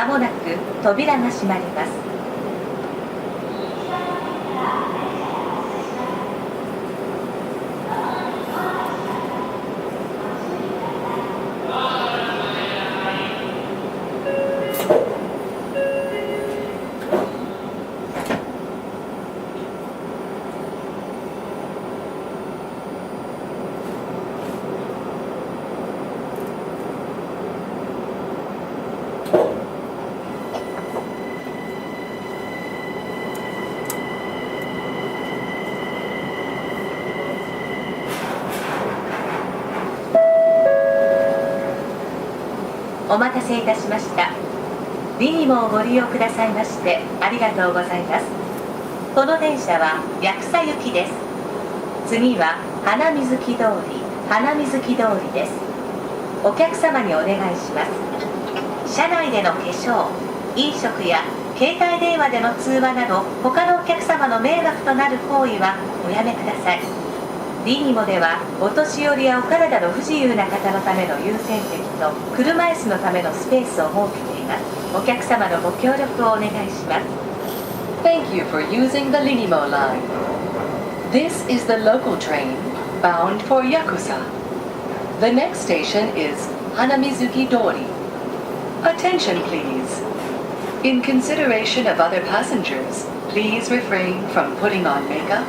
もなく扉が閉まります。お待たせいたしました。リニモをご利用くださいましてありがとうございます。この電車は八草行きです。次は花水木通り、花水木通りです。お客様にお願いします。車内での化粧、飲食や携帯電話での通話など他のお客様の迷惑となる行為はおやめください。リニモではお年寄りやお体の不自由な方のための優先席と車椅子のためのスペースを設けています。お客様のご協力をお願いします。 Thank you for using the Linimo line. This is the local train bound for Yakuza. The next station is Hanamizuki Dori. Attention please. In consideration of other passengers, please refrain from putting on makeup,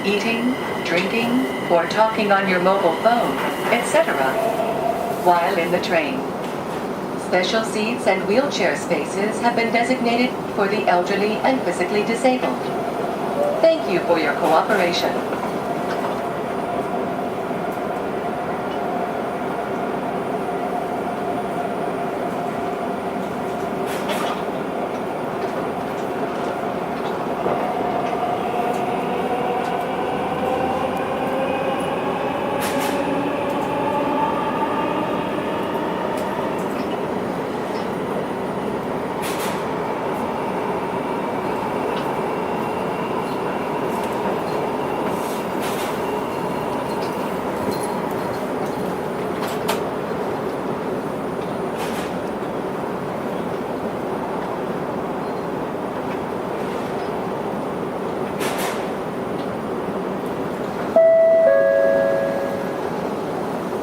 eating, drinking, or talking on your mobile phone, etc. while in the train. Special seats and wheelchair spaces have been designated for the elderly and physically disabled. Thank you for your cooperation.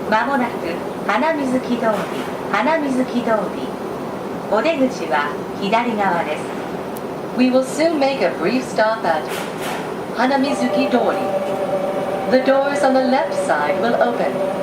まもなく花水木通り、花水木通り。お出口は左側です。We will soon make a brief stop at Hanamizuki Dori. The doors on the left side will open.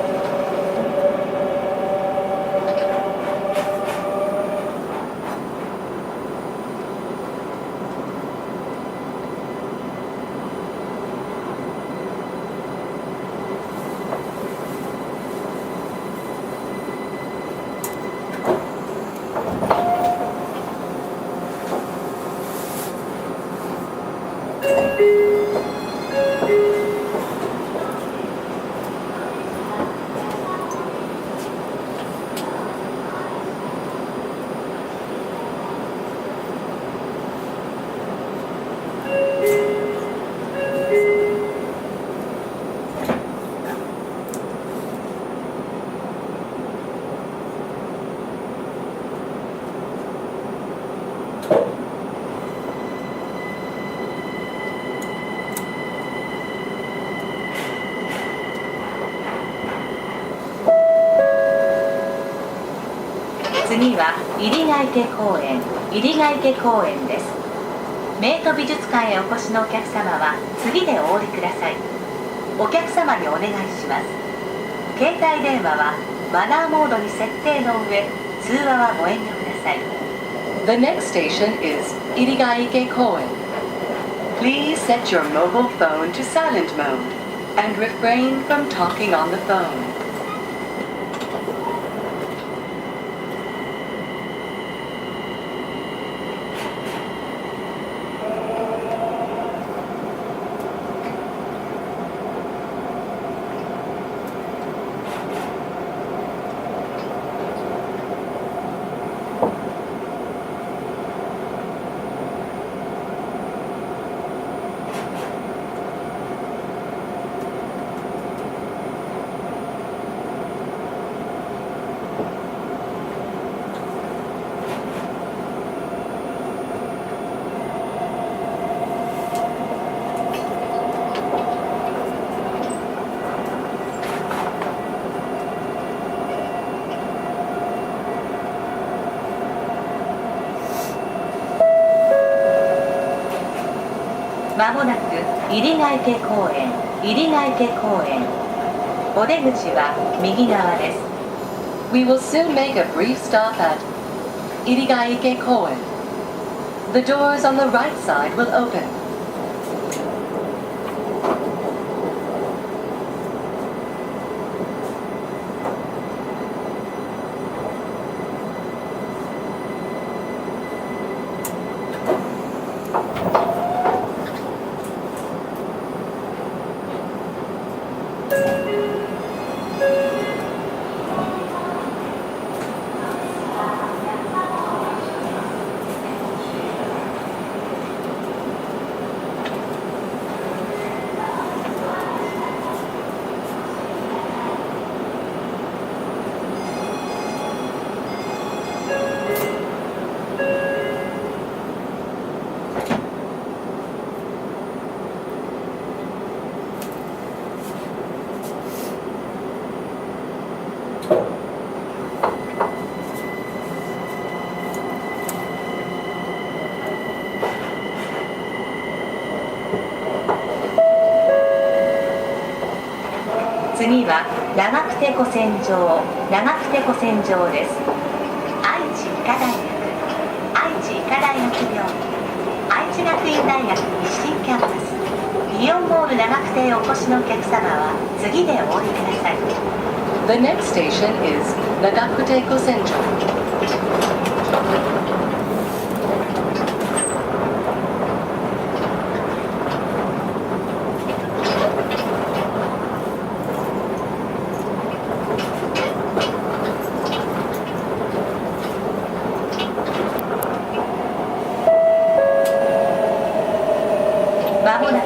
次は入ヶ池公園、入ヶ池公園です。名都美術館へお越しのお客様は次でお降りください。お客様にお願いします。携帯電話はマナーモードに設定の上、通話はご遠慮ください。The next station is Irigaike Koen. Please set your mobile phone to silent mode and refrain from talking on the phone. おまもなく入ヶ池公園、入ヶ池公園。お出口は右側です。We will soon make a brief stop at Irigaike Koen. The doors on the right side will open. 次は長久手古線上、長久手古線上です。愛知医科大学、愛知医科大学病院、愛知学院大学日清キャンパス、イオンモール長久手へお越しのお客様は次でお降りください。The next station is Nagakute Kosenjo. まもなく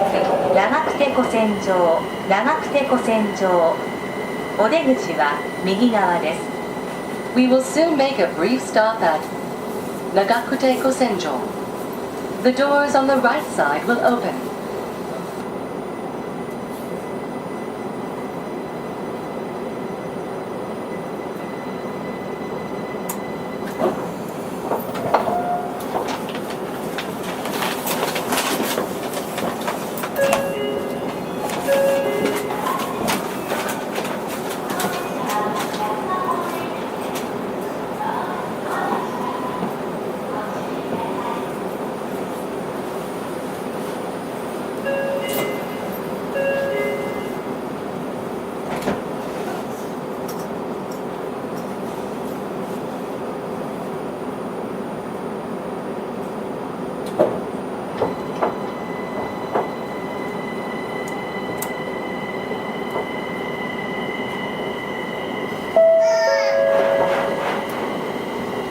長久手古線上、長久手古線上。お出口は右側です。We will soon make a brief stop at Nagakute Kosenjo. The doors on the right side will open.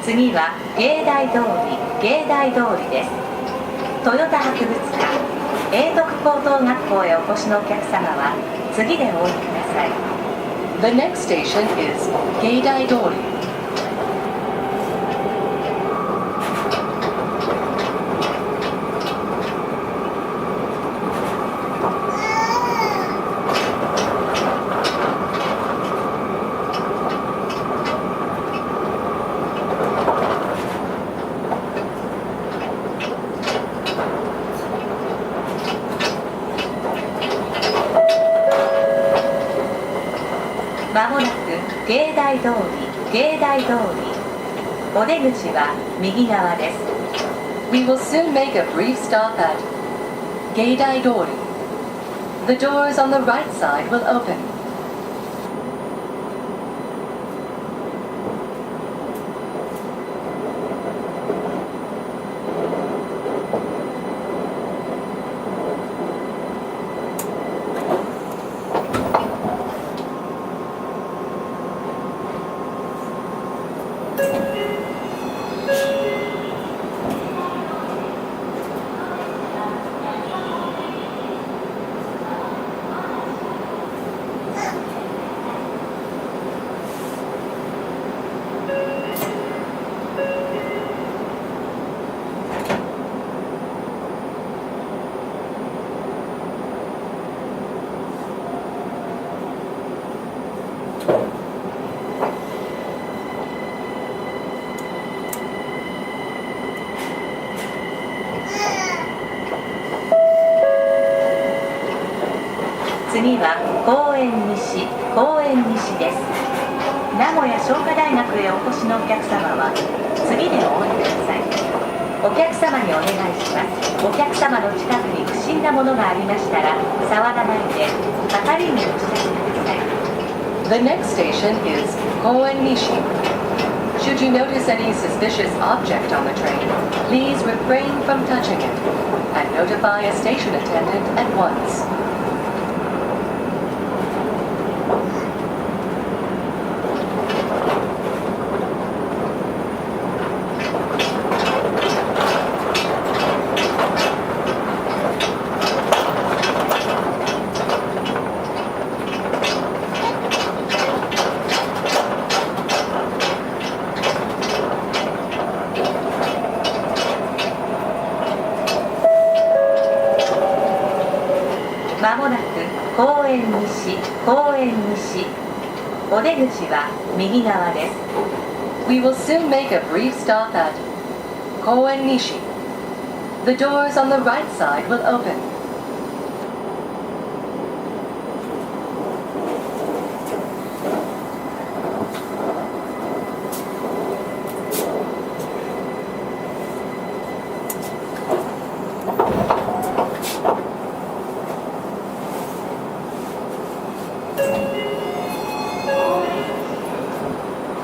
次は芸大通り、芸大通りです。トヨタ博物館、英徳高等学校へお越しのお客様は次でお降りください。The next station is Geidai Dori. まもなく芸大通り、芸大通り。お出口は右側です。We will soon make a brief stop at Geidai Dori. The doors on the right side will open. 次次は公園西です。名古屋商科大学へお越しのお客様は次でお降りください。お客様にお願いします。お客様の近くに不審なものがありましたら触らないで係員にお知らせください。 The next station is Koen Nishi. Should you notice any suspicious object on the train, please refrain from touching it and notify a station attendant at once. まもなく公園西。お出口は右側です。 We will soon make a brief stop at Koen Nishi. The doors on the right side will open. 「